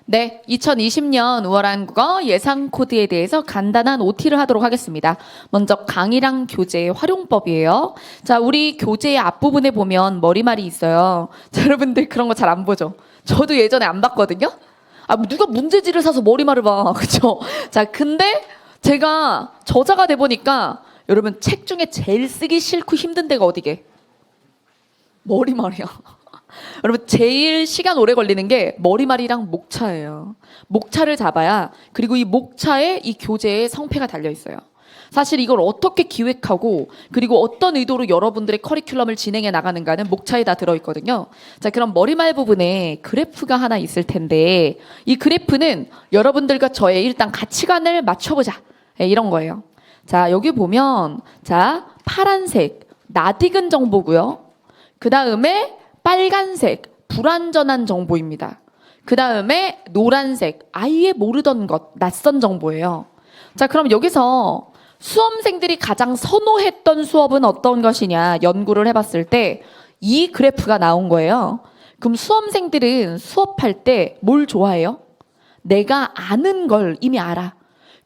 네, 2020년 5월 한국어 예상 코드에 대해서 간단한 OT를 하도록 하겠습니다. 먼저 강의랑 교재의 활용법이에요. 자, 우리 교재의 앞부분에 보면 머리말이 있어요. 자, 여러분들 그런 거 잘 안 보죠? 저도 예전에 안 봤거든요? 누가 문제지를 사서 머리말을 봐. 그쵸? 자, 근데 제가 저자가 돼 보니까 여러분 책 중에 제일 쓰기 싫고 힘든 데가 어디게? 머리말이야. 여러분 제일 시간 오래 걸리는 게 머리말이랑 목차예요. 목차를 잡아야 그리고 이 목차에 이 교재에 성패가 달려 있어요. 사실 이걸 어떻게 기획하고 그리고 어떤 의도로 여러분들의 커리큘럼을 진행해 나가는가는 목차에 다 들어있거든요. 자, 그럼 머리말 부분에 그래프가 하나 있을 텐데 이 그래프는 여러분들과 저의 일단 가치관을 맞춰보자. 네, 이런 거예요. 자, 여기 보면 자 파란색 낯익은 정보고요. 그 다음에 빨간색 불완전한 정보입니다. 그 다음에 노란색 아예 모르던 것 낯선 정보예요. 자, 그럼 여기서 수험생들이 가장 선호했던 수업은 어떤 것이냐 연구를 해봤을 때 이 그래프가 나온 거예요. 그럼 수험생들은 수업할 때 뭘 좋아해요? 내가 아는 걸 이미 알아.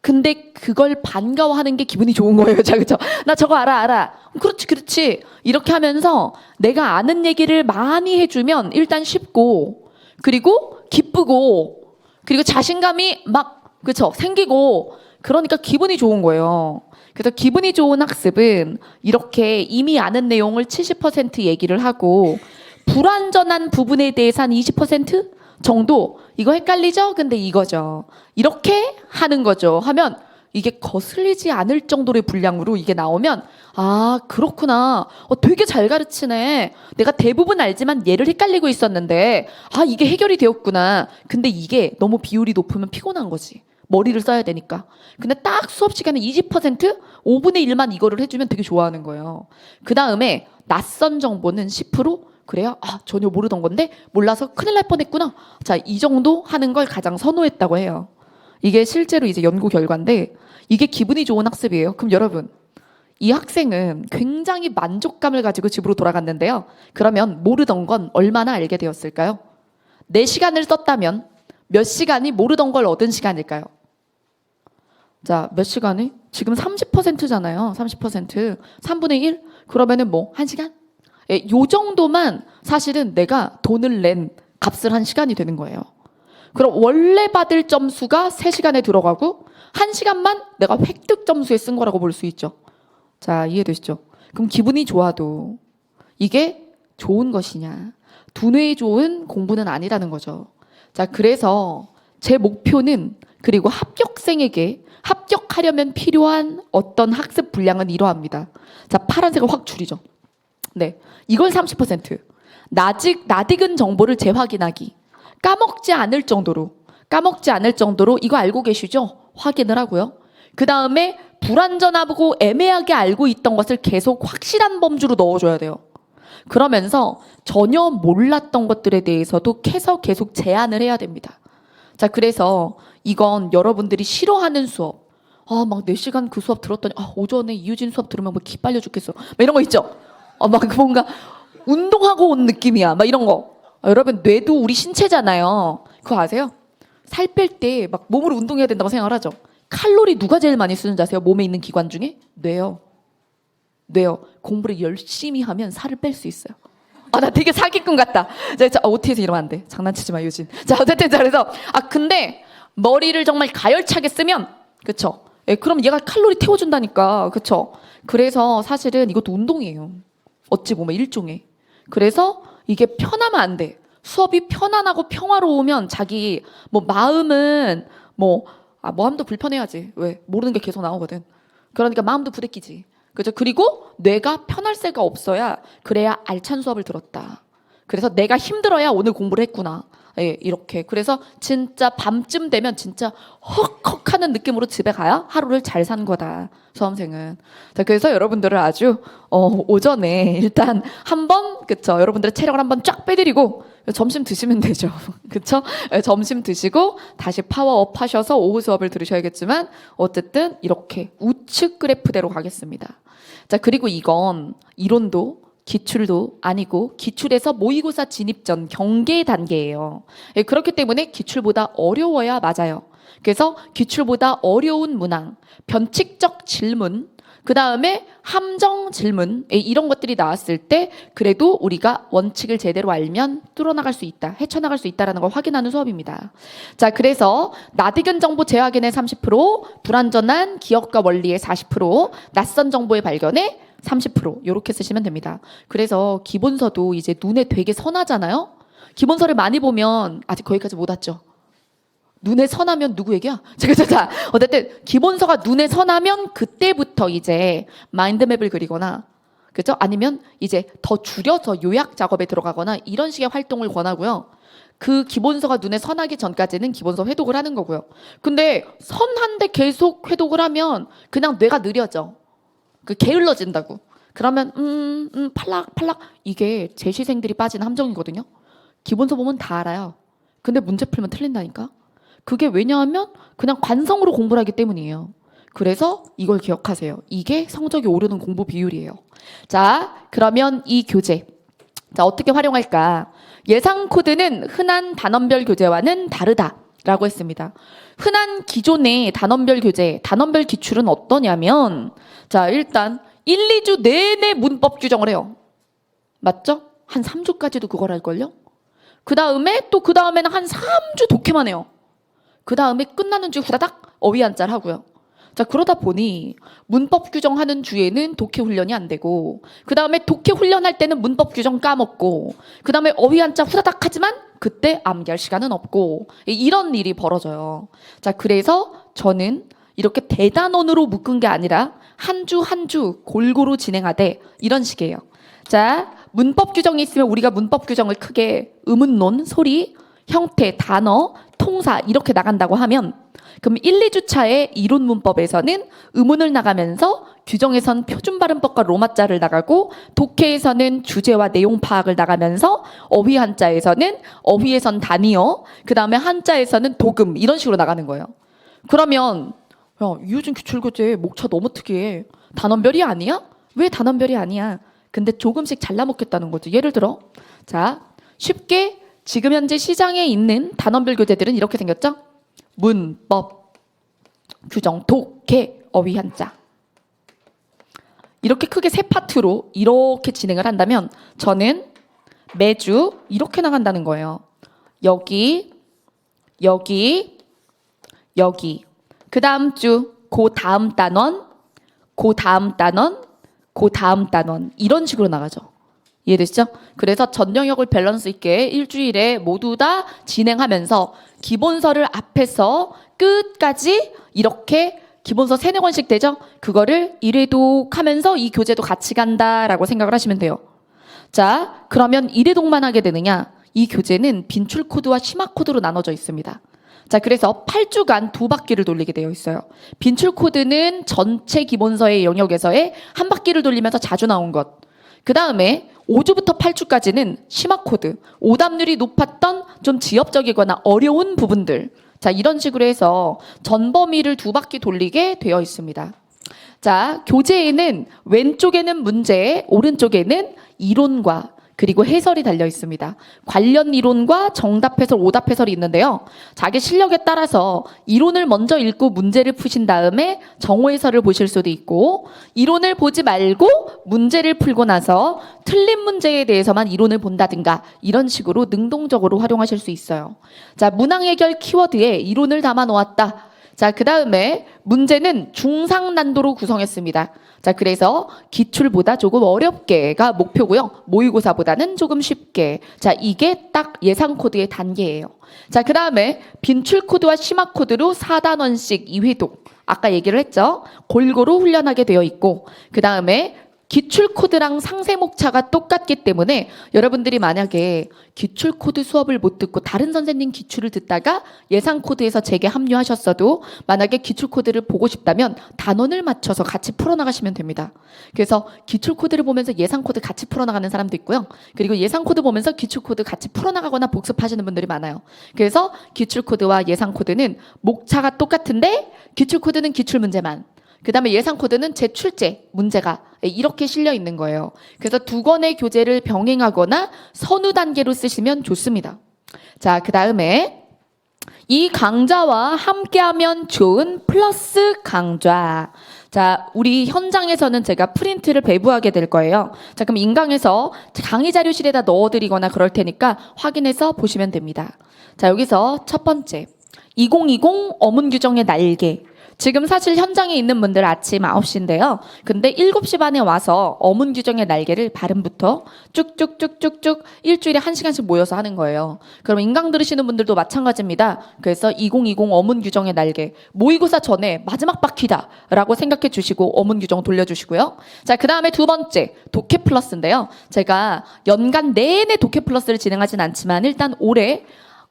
근데 그걸 반가워하는 게 기분이 좋은 거예요. 자, 그쵸? 나 저거 알아. 그렇지, 그렇지. 이렇게 하면서 내가 아는 얘기를 많이 해주면 일단 쉽고, 그리고 기쁘고, 그리고 자신감이 막, 그쵸? 생기고, 그러니까 기분이 좋은 거예요. 그래서 기분이 좋은 학습은 이렇게 이미 아는 내용을 70% 얘기를 하고, 불완전한 부분에 대해서 한 20% 정도 이거 헷갈리죠? 근데 이거죠. 이렇게 하는 거죠. 하면 이게 거슬리지 않을 정도의 분량으로 이게 나오면 아 그렇구나. 되게 잘 가르치네. 내가 대부분 알지만 얘를 헷갈리고 있었는데 아 이게 해결이 되었구나. 근데 이게 너무 비율이 높으면 피곤한 거지. 머리를 써야 되니까. 근데 딱 수업 시간에 20% 5분의 1만 이거를 해주면 되게 좋아하는 거예요. 그 다음에 낯선 정보는 10% 그래요? 전혀 모르던 건데 몰라서 큰일 날 뻔했구나. 자, 이 정도 하는 걸 가장 선호했다고 해요. 이게 실제로 이제 연구 결과인데 이게 기분이 좋은 학습이에요. 그럼 여러분, 이 학생은 굉장히 만족감을 가지고 집으로 돌아갔는데요. 그러면 모르던 건 얼마나 알게 되었을까요? 4시간을 썼다면 몇 시간이 모르던 걸 얻은 시간일까요? 자, 몇 시간이? 지금 30%잖아요. 30%. 3분의 1? 그러면은 뭐 1시간? 예, 요 정도만 사실은 내가 돈을 낸 값을 한 시간이 되는 거예요. 그럼 원래 받을 점수가 3시간에 들어가고 1시간만 내가 획득 점수에 쓴 거라고 볼 수 있죠. 자, 이해되시죠? 그럼 기분이 좋아도 이게 좋은 것이냐? 두뇌에 좋은 공부는 아니라는 거죠. 자, 그래서 제 목표는 그리고 합격생에게 합격하려면 필요한 어떤 학습 분량은 이러합니다. 자, 파란색을 확 줄이죠. 네, 이걸 30%. 낯익은 정보를 재확인하기. 까먹지 않을 정도로 이거 알고 계시죠? 확인을 하고요. 그 다음에 불완전하고 애매하게 알고 있던 것을 계속 확실한 범주로 넣어줘야 돼요. 그러면서 전혀 몰랐던 것들에 대해서도 계속 제안을 해야 됩니다. 자, 그래서 이건 여러분들이 싫어하는 수업. 막 4시간 그 수업 들었더니 오전에 이유진 수업 들으면 뭐 기빨려 죽겠어. 막 이런 거 있죠? 막 뭔가 운동하고 온 느낌이야. 막 이런 거. 여러분 뇌도 우리 신체잖아요. 그거 아세요? 살 뺄 때 막 몸으로 운동해야 된다고 생각을 하죠. 칼로리 누가 제일 많이 쓰는지 아세요? 몸에 있는 기관 중에? 뇌요. 공부를 열심히 하면 살을 뺄 수 있어요. 나 되게 사기꾼 같다. 자, OT에서 이러면 안 돼. 장난치지 마, 유진. 자, 어쨌든 그래서 근데 머리를 정말 가열차게 쓰면 그쵸? 예, 그럼 얘가 칼로리 태워준다니까. 그쵸? 그래서 사실은 이것도 운동이에요. 어찌 보면 일종의. 그래서 이게 편하면 안 돼. 수업이 편안하고 평화로우면 자기 마음은 마음도 불편해야지. 왜? 모르는 게 계속 나오거든. 그러니까 마음도 부대끼지. 그죠? 그리고 뇌가 편할 새가 없어야 그래야 알찬 수업을 들었다. 그래서 내가 힘들어야 오늘 공부를 했구나. 예, 이렇게. 그래서 진짜 밤쯤 되면 진짜 헉헉하는 느낌으로 집에 가야 하루를 잘 산 거다. 수험생은. 자, 그래서 여러분들을 아주 오전에 일단 한번 그쵸? 여러분들의 체력을 한번 쫙 빼드리고 점심 드시면 되죠. 그쵸? 예, 점심 드시고 다시 파워업 하셔서 오후 수업을 들으셔야겠지만 어쨌든 이렇게 우측 그래프대로 가겠습니다. 자, 그리고 이건 이론도 기출도 아니고 기출에서 모의고사 진입 전 경계 단계예요. 예, 그렇기 때문에 기출보다 어려워야 맞아요. 그래서 기출보다 어려운 문항, 변칙적 질문, 그 다음에 함정 질문, 예, 이런 것들이 나왔을 때 그래도 우리가 원칙을 제대로 알면 뚫어나갈 수 있다, 헤쳐나갈 수 있다는 걸 확인하는 수업입니다. 자, 그래서 나디견 정보 재확인에 30%, 불완전한 기억과 원리에 40%, 낯선 정보의 발견에 30% 이렇게 쓰시면 됩니다. 그래서 기본서도 이제 눈에 되게 선하잖아요. 기본서를 많이 보면 아직 거기까지 못 왔죠. 눈에 선하면 누구 얘기야? 자, 어쨌든 기본서가 눈에 선하면 그때부터 이제 마인드맵을 그리거나, 그죠? 아니면 이제 더 줄여서 요약 작업에 들어가거나 이런 식의 활동을 권하고요. 그 기본서가 눈에 선하기 전까지는 기본서 회독을 하는 거고요. 근데 선한데 계속 회독을 하면 그냥 뇌가 느려져. 그 게을러진다고. 그러면 팔락 이게 제시생들이 빠진 함정이거든요. 기본서 보면 다 알아요. 근데 문제 풀면 틀린다니까. 그게 왜냐하면 그냥 관성으로 공부를 하기 때문이에요. 그래서 이걸 기억하세요. 이게 성적이 오르는 공부 비율이에요. 자, 그러면 이 교재. 자, 어떻게 활용할까? 예상 코드는 흔한 단원별 교재와는 다르다라고 했습니다. 흔한 기존의 단원별 교재, 단원별 기출은 어떠냐면, 자, 일단 1, 2주 내내 문법 규정을 해요. 맞죠? 한 3주까지도 그걸 할걸요? 그 다음에는 한 3주 독해만 해요. 그 다음에 끝나는 주에 후다닥 어휘 한자를 하고요. 자, 그러다 보니 문법 규정하는 주에는 독해 훈련이 안 되고, 그 다음에 독해 훈련할 때는 문법 규정 까먹고, 그 다음에 어휘 한자 후다닥 하지만 그때 암기할 시간은 없고, 이런 일이 벌어져요. 자, 그래서 저는 이렇게 대단원으로 묶은 게 아니라 한 주 한 주 골고루 진행하되 이런 식이에요. 자, 문법 규정이 있으면 우리가 문법 규정을 크게 의문론, 소리, 형태, 단어, 통사 이렇게 나간다고 하면, 그럼 1, 2주 차에 이론 문법에서는 의문을 나가면서 규정에선 표준 발음법과 로마자를 나가고, 독해에서는 주제와 내용 파악을 나가면서, 어휘 한자에서는 어휘에선 단위어, 그 다음에 한자에서는 도금 이런 식으로 나가는 거예요. 그러면 야, 이효진 기출교재 목차 너무 특이해. 단원별이 아니야? 왜 단원별이 아니야? 근데 조금씩 잘라먹겠다는 거죠. 예를 들어, 자, 쉽게 지금 현재 시장에 있는 단원별 교재들은 이렇게 생겼죠? 문법, 규정, 독해, 어휘 한자. 이렇게 크게 세 파트로 이렇게 진행을 한다면 저는 매주 이렇게 나간다는 거예요. 여기, 여기, 여기. 그 다음 주, 그 다음 단원, 그 다음 단원, 그 다음 단원. 이런 식으로 나가죠. 이해되시죠? 그래서 전 영역을 밸런스 있게 일주일에 모두 다 진행하면서 기본서를 앞에서 끝까지 이렇게 기본서 3, 4권씩 되죠? 그거를 1회독 하면서 이 교재도 같이 간다라고 생각을 하시면 돼요. 자, 그러면 1회독만 하게 되느냐? 이 교재는 빈출 코드와 심화 코드로 나눠져 있습니다. 자, 그래서 8주간 2바퀴를 돌리게 되어 있어요. 빈출 코드는 전체 기본서의 영역에서의 한 바퀴를 돌리면서 자주 나온 것. 그 다음에 5주부터 8주까지는 심화 코드, 오답률이 높았던 좀 지엽적이거나 어려운 부분들. 자, 이런 식으로 해서 전범위를 2바퀴 돌리게 되어 있습니다. 자, 교재에는 왼쪽에는 문제, 오른쪽에는 이론과 그리고 해설이 달려 있습니다. 관련 이론과 정답 해설, 오답 해설이 있는데요. 자기 실력에 따라서 이론을 먼저 읽고 문제를 푸신 다음에 정오 해설을 보실 수도 있고, 이론을 보지 말고 문제를 풀고 나서 틀린 문제에 대해서만 이론을 본다든가 이런 식으로 능동적으로 활용하실 수 있어요. 자, 문항 해결 키워드에 이론을 담아 놓았다. 자, 그 다음에 문제는 중상 난도로 구성했습니다. 자, 그래서 기출보다 조금 어렵게가 목표고요. 모의고사보다는 조금 쉽게. 자, 이게 딱 예상 코드의 단계예요. 자, 그 다음에 빈출 코드와 심화 코드로 4단원씩 2회독. 아까 얘기를 했죠. 골고루 훈련하게 되어 있고, 그 다음에 기출 코드랑 상세 목차가 똑같기 때문에 여러분들이 만약에 기출 코드 수업을 못 듣고 다른 선생님 기출을 듣다가 예상 코드에서 제게 합류하셨어도 만약에 기출 코드를 보고 싶다면 단원을 맞춰서 같이 풀어나가시면 됩니다. 그래서 기출 코드를 보면서 예상 코드 같이 풀어나가는 사람도 있고요. 그리고 예상 코드 보면서 기출 코드 같이 풀어나가거나 복습하시는 분들이 많아요. 그래서 기출 코드와 예상 코드는 목차가 똑같은데 기출 코드는 기출 문제만, 그 다음에 예상 코드는 제출제 문제가 이렇게 실려 있는 거예요. 그래서 두 권의 교재를 병행하거나 선후 단계로 쓰시면 좋습니다. 자, 그 다음에 이 강좌와 함께하면 좋은 플러스 강좌. 자, 우리 현장에서는 제가 프린트를 배부하게 될 거예요. 자, 그럼 인강에서 강의 자료실에다 넣어드리거나 그럴 테니까 확인해서 보시면 됩니다. 자, 여기서 첫 번째, 2020 어문 규정의 날개. 지금 사실 현장에 있는 분들 아침 9시인데요. 근데 7시 반에 와서 어문 규정의 날개를 발음부터 쭉쭉쭉쭉쭉 일주일에 1시간씩 모여서 하는 거예요. 그럼 인강 들으시는 분들도 마찬가지입니다. 그래서 2020 어문 규정의 날개, 모의고사 전에 마지막 바퀴다 라고 생각해 주시고 어문 규정 돌려주시고요. 자, 그 다음에 두 번째, 독해 플러스인데요. 제가 연간 내내 독해 플러스를 진행하진 않지만 일단 올해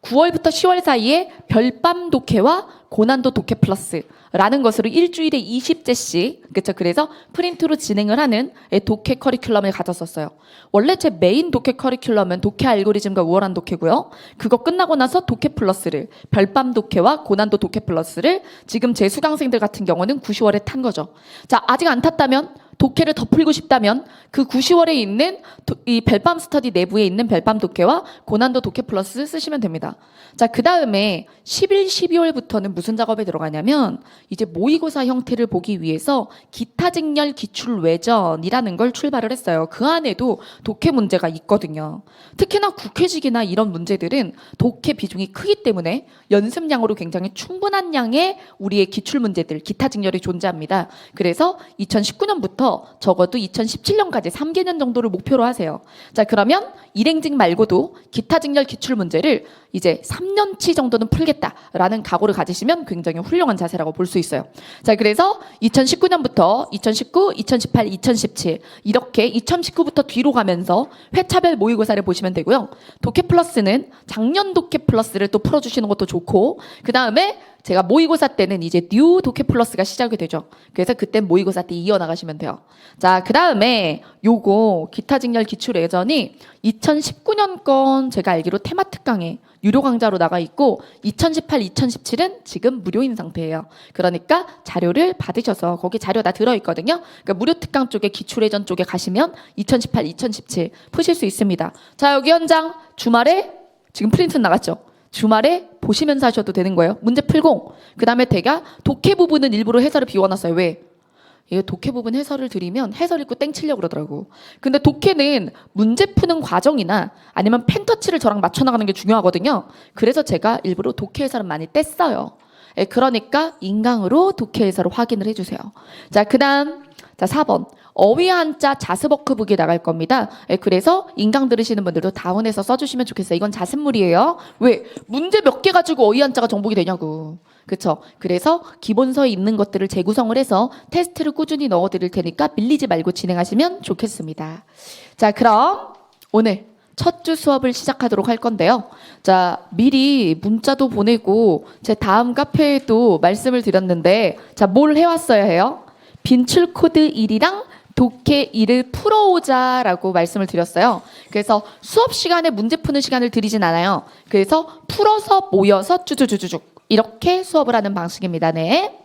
9월부터 10월 사이에 별밤 독해와 고난도 독해 플러스라는 것으로 일주일에 20제씩, 그렇죠? 그래서 프린트로 진행을 하는 독해 커리큘럼을 가졌었어요. 원래 제 메인 독해 커리큘럼은 독해 알고리즘과 우월한 독해고요. 그거 끝나고 나서 독해 플러스를, 별밤 독해와 고난도 독해 플러스를 지금 제 수강생들 같은 경우는 9, 10월에 탄 거죠. 자, 아직 안 탔다면, 독해를 더 풀고 싶다면 그 9, 10월에 있는 이 별밤 스터디 내부에 있는 별밤 독해와 고난도 독해 플러스 쓰시면 됩니다. 자, 그 다음에 11, 12월부터는 무슨 작업에 들어가냐면 이제 모의고사 형태를 보기 위해서 기타 직렬 기출 외전이라는 걸 출발을 했어요. 그 안에도 독해 문제가 있거든요. 특히나 국회직이나 이런 문제들은 독해 비중이 크기 때문에 연습량으로 굉장히 충분한 양의 우리의 기출 문제들, 기타 직렬이 존재합니다. 그래서 2019년부터 적어도 2017년까지 3개년 정도를 목표로 하세요. 자, 그러면 일행직 말고도 기타 직렬 기출 문제를 이제 3년치 정도는 풀겠다라는 각오를 가지시면 굉장히 훌륭한 자세라고 볼 수 있어요. 자, 그래서 2019년부터 2019, 2018, 2017 이렇게 2019부터 뒤로 가면서 회차별 모의고사를 보시면 되고요. 독해 플러스는 작년 독해 플러스를 또 풀어주시는 것도 좋고, 그 다음에 제가 모의고사 때는 이제 뉴 독해 플러스가 시작이 되죠. 그래서 그때 모의고사 때 이어나가시면 돼요. 자, 그 다음에 요거 기타 직렬 기출 예전이 2019년 건 제가 알기로 테마 특강에 유료 강좌로 나가 있고 2018, 2017은 지금 무료인 상태예요. 그러니까 자료를 받으셔서 거기 자료 다 들어있거든요. 그러니까 무료 특강 쪽에 기출 예전 쪽에 가시면 2018, 2017 푸실 수 있습니다. 자, 여기 현장 주말에 지금 프린트 나갔죠. 주말에 보시면서 하셔도 되는 거예요. 문제 풀고 그 다음에 제가 독해 부분은 일부러 해설을 비워놨어요. 왜? 이거 독해 부분 해설을 드리면 해설 읽고 땡치려고 그러더라고. 근데 독해는 문제 푸는 과정이나 아니면 펜터치를 저랑 맞춰나가는 게 중요하거든요. 그래서 제가 일부러 독해 해설은 많이 뗐어요. 그러니까 인강으로 독해 해설을 확인을 해주세요. 자, 그 다음 자 4번 어휘 한자 자습 워크북이 나갈 겁니다. 그래서 인강 들으시는 분들도 다운해서 써주시면 좋겠어요. 이건 자습물이에요. 왜? 문제 몇 개 가지고 어휘 한자가 정복이 되냐고. 그렇죠? 그래서 기본서에 있는 것들을 재구성을 해서 테스트를 꾸준히 넣어드릴 테니까 밀리지 말고 진행하시면 좋겠습니다. 자, 그럼 오늘 첫 주 수업을 시작하도록 할 건데요. 자, 미리 문자도 보내고 제 다음 카페에도 말씀을 드렸는데 자, 뭘 해왔어야 해요? 빈출 코드 1이랑 독해 1을 풀어오자라고 말씀을 드렸어요. 그래서 수업 시간에 문제 푸는 시간을 드리진 않아요. 그래서 풀어서 모여서 쭈쭈쭈쭈쭉 이렇게 수업을 하는 방식입니다. 네.